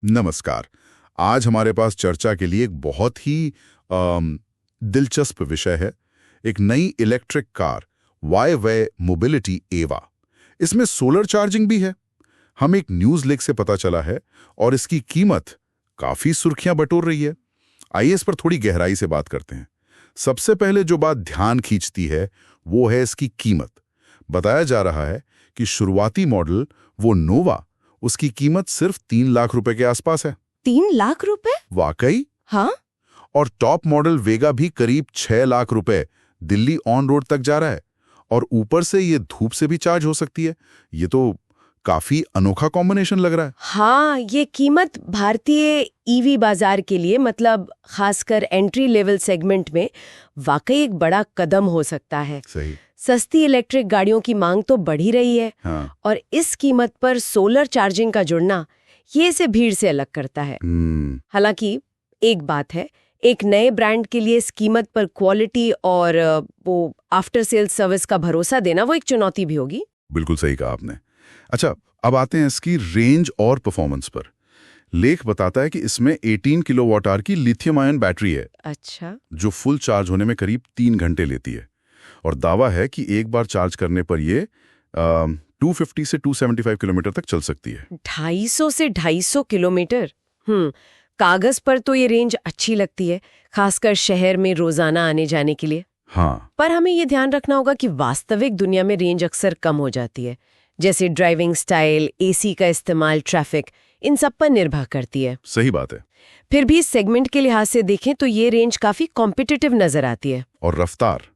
नमस्कार। आज हमारे पास चर्चा के लिए एक बहुत ही दिलचस्प विषय है। एक नई इलेक्ट्रिक कार वाई मोबिलिटी एवा। इसमें सोलर चार्जिंग भी है। हम एक न्यूज़ लीक से पता चला है और इसकी कीमत काफी सुर्खियां बटोर रही है। आइए इस पर थोड़ी गहराई से बात करते हैं। सबसे पहले जो बात ध्यान खींचती है वो है इसकी कीमत। बताया जा रहा है कि शुरुआती मॉडल वो नोवा, उसकी कीमत सिर्फ 3 लाख रुपए के आसपास है। 3 लाख रुपए? वाकई? हाँ। और टॉप मॉडल वेगा भी करीब 6 लाख रुपए दिल्ली ऑन रोड तक जा रहा है। और ऊपर से ये धूप से भी चार्ज हो सकती है। ये तो काफी अनोखा कॉम्बिनेशन लग रहा है। हाँ, ये कीमत भारतीय ईवी बाजार के लिए, मतलब खासकर एंट्री लेवल सेगमेंट में, वाकई एक बड़ा कदम हो सकता है। सही। सस्ती इलेक्ट्रिक गाड़ियों की मांग तो बढ़ ही रही है। हाँ। और इस कीमत पर सोलर चार्जिंग का जुड़ना, ये इसे भीड़ से अलग करता है। हालांकि एक बात है, एक नए ब्रांड के लिए इस कीमत पर क्वालिटी और वो आफ्टर सेल्स सर्विस का भरोसा देना वो एक चुनौती भी होगी। बिल्कुल सही कहा आपने। अच्छा, अब आते हैं इसकी रेंज और परफॉर्मेंस पर। लेख बताता है कि इसमें 18 किलोवाट आवर की लिथियम आयन बैटरी है। अच्छा। जो फुल चार्ज होने में करीब 3 घंटे लेती है। और दावा है कि एक बार चार्ज करने पर ये 250 से 275 किलोमीटर तक चल सकती है। 250 से 250 किलोमीटर। कागज पर तो ये रेंज अच्छी लगती है, खासकर शहर में रोजाना आने जाने के लिए। हाँ। पर हमें ये ध्यान रखना होगा कि वास्तविक दुनिया में रेंज अक्सर कम हो जाती है। जैसे ड्राइविंग स्टाइल, एसी का इस्तेमाल, ट्रैफिक, इन सब पर निर्भर करती है। सही बात है। फिर भी सेगमेंट के लिहाज से देखें तो ये रेंज काफी कॉम्पिटिटिव नजर आती है। और रफ्तार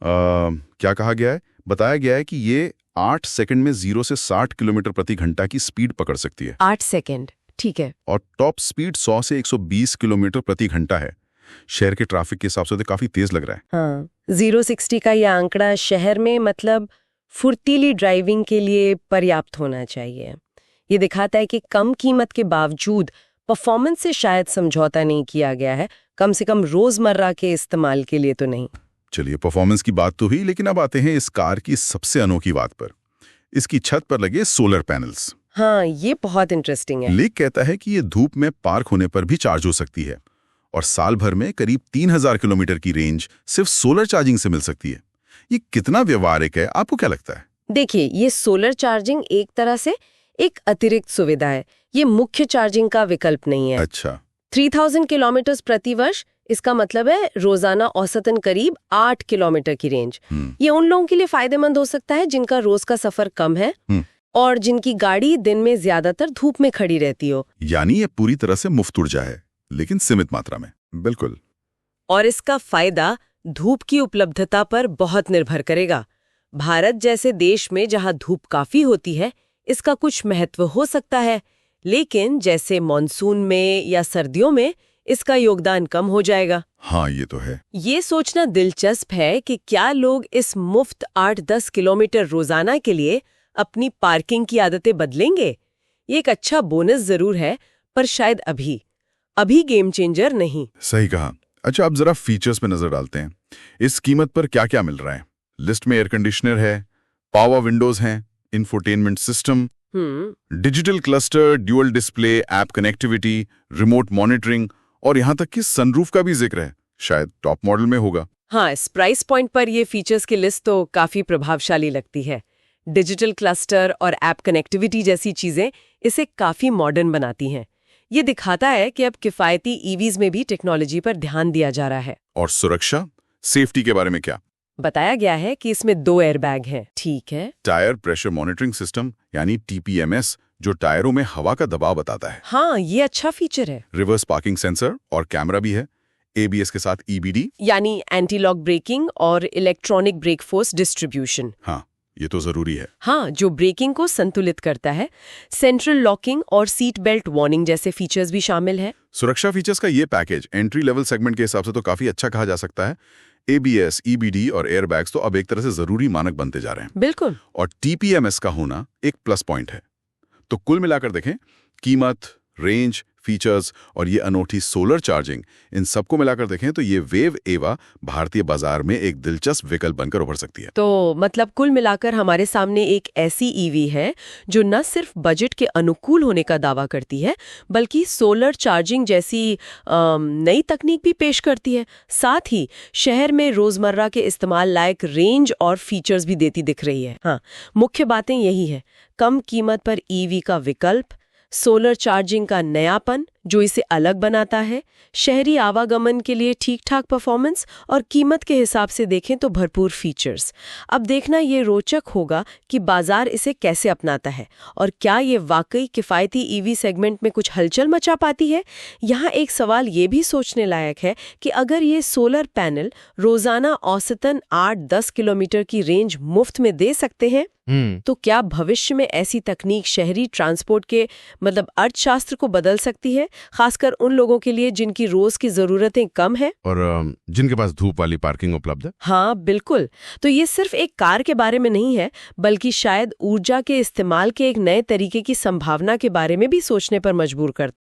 क्या कहा गया है? बताया गया है कि ये 8 सेकंड में 0 से 60 किलोमीटर प्रति घंटा की स्पीड पकड़ सकती है। 8 सेकंड, ठीक है। और टॉप स्पीड 100 से 120 किलोमीटर प्रति घंटा है। शहर के ट्रैफिक के हिसाब से तो काफी तेज लग रहा है। हाँ, 0-60 का यह आंकड़ा शहर में, मतलब फुर्तीली ड्राइविंग के लिए पर्याप्त होना चाहिए। ये दिखाता है कि कम कीमत के बावजूद परफॉर्मेंस से शायद समझौता नहीं किया गया है, कम से कम रोजमर्रा के इस्तेमाल के लिए तो नहीं। चलिए, परफॉर्मेंस की बात तो हुई, लेकिन अब आते हैं इस कार की सबसे अनोखी बात पर। इसकी छत पर लगे सोलर पैनल्स। हाँ, ये बहुत इंटरेस्टिंग है। लेख कहता है कि ये धूप में पार्क होने पर भी चार्ज हो सकती है और साल भर में करीब 3000 किलोमीटर की रेंज सिर्फ सोलर चार्जिंग से मिल सकती है। ये कितना व्यवहारिक है, आपको क्या लगता है? देखिए, ये सोलर चार्जिंग एक तरह से एक अतिरिक्त सुविधा है। ये मुख्य चार्जिंग का विकल्प नहीं है। अच्छा। 3000 किलोमीटर प्रति वर्ष, इसका मतलब है रोजाना औसतन करीब 8 किलोमीटर की रेंज। ये उन लोगों के लिए फायदेमंद हो सकता है जिनका रोज का सफर कम है और जिनकी गाड़ी दिन में ज्यादातर धूप में खड़ी रहती हो। यानी ये पूरी तरह से मुफ्त ऊर्जा है, लेकिन सीमित मात्रा में। बिल्कुल। और इसका फायदा धूप की उपलब्धता पर बहुत निर्भर करेगा। भारत जैसे देश में जहां धूप काफी होती है, इसका कुछ महत्व हो सकता है, लेकिन जैसे मॉनसून में या सर्दियों में इसका योगदान कम हो जाएगा। हाँ, ये तो है। ये सोचना दिलचस्प है कि क्या लोग इस मुफ्त 8-10 किलोमीटर रोजाना के लिए अपनी पार्किंग की आदतें बदलेंगे। ये एक अच्छा बोनस जरूर है, पर शायद अभी गेम चेंजर नहीं। सही कहा। अच्छा, अब जरा फीचर्स पे नजर डालते हैं। इस कीमत पर क्या क्या मिल रहा है? लिस्ट में एयर कंडीशनर है, पावर विंडोज हैं, infotainment system, digital cluster, dual display, app connectivity, remote monitoring और यहाँ तक कि सनरूफ का भी जिक्र है। शायद टॉप मॉडल में होगा। हाँ, इस प्राइस पॉइंट पर ये फीचर्स की लिस्ट तो काफी प्रभावशाली लगती है। डिजिटल क्लस्टर और ऐप कनेक्टिविटी जैसी चीजें इसे काफी मॉडर्न बनाती हैं। ये दिखाता है कि अब किफायती ईवीज में भी टेक्नोलॉजी पर ध्यान दिया जा रहा है। और सुरक्षा, सेफ्टी के बारे में क्या? बताया गया है कि इसमें 2 एयरबैग हैं। ठीक है। टायर प्रेशर मॉनिटरिंग सिस्टम यानी TPMS, जो टायरों में हवा का दबाव बताता है। हाँ, ये अच्छा फीचर है। रिवर्स पार्किंग सेंसर और कैमरा भी है। ABS के साथ EBD यानी एंटी लॉक ब्रेकिंग और इलेक्ट्रॉनिक ब्रेक फोर्स डिस्ट्रीब्यूशन। हाँ, ये तो जरूरी है। हाँ, जो ब्रेकिंग को संतुलित करता है। सेंट्रल लॉकिंग और सीट बेल्ट वार्निंग जैसे फीचर्स भी शामिल है। सुरक्षा फीचर्स का ये पैकेज एंट्री लेवल सेगमेंट के हिसाब से तो काफी अच्छा कहा जा सकता है। ABS, EBD और एयरबैग्स तो अब एक तरह से जरूरी मानक बनते जा रहे हैं। बिल्कुल। और TPMS का होना एक प्लस पॉइंट है। तो कुल मिलाकर देखें, कीमत, रेंज, फीचर्स और ये अनोखी सोलर चार्जिंग, इन सबको मिलाकर देखें तो ये वेव एवा भारतीय बाजार में एक दिलचस्प विकल्प बनकर उभर सकती है। तो मतलब कुल मिलाकर हमारे सामने एक ऐसी ईवी है जो न सिर्फ बजट के अनुकूल होने का दावा करती है, बल्कि सोलर चार्जिंग जैसी नई तकनीक भी पेश करती है। साथ ही शहर में रोजमर्रा के इस्तेमाल लायक रेंज और फीचर्स भी देती दिख रही है। हाँ, मुख्य बातें यही है: कम कीमत पर ईवी का विकल्प, सोलर चार्जिंग का नयापन जो इसे अलग बनाता है, शहरी आवागमन के लिए ठीक-ठाक परफॉर्मेंस और कीमत के हिसाब से देखें तो भरपूर फीचर्स। अब देखना ये रोचक होगा कि बाजार इसे कैसे अपनाता है और क्या ये वाकई किफ़ायती ईवी सेगमेंट में कुछ हलचल मचा पाती है। यहाँ एक सवाल ये भी सोचने लायक है कि अगर ये सोलर पैनल रोजाना औसतन 8-10 किलोमीटर की रेंज मुफ्त में दे सकते हैं, तो क्या भविष्य में ऐसी तकनीक शहरी ट्रांसपोर्ट के अर्थशास्त्र को बदल सकती है, खासकर उन लोगों के लिए जिनकी रोज की जरूरतें कम हैं और जिनके पास धूप वाली पार्किंग उपलब्ध है? हाँ बिल्कुल। तो ये सिर्फ एक कार के बारे में नहीं है, बल्कि शायद ऊर्जा के इस्तेमाल के एक नए तरीके की संभावना के बारे में भी सोचने पर मजबूर करता है।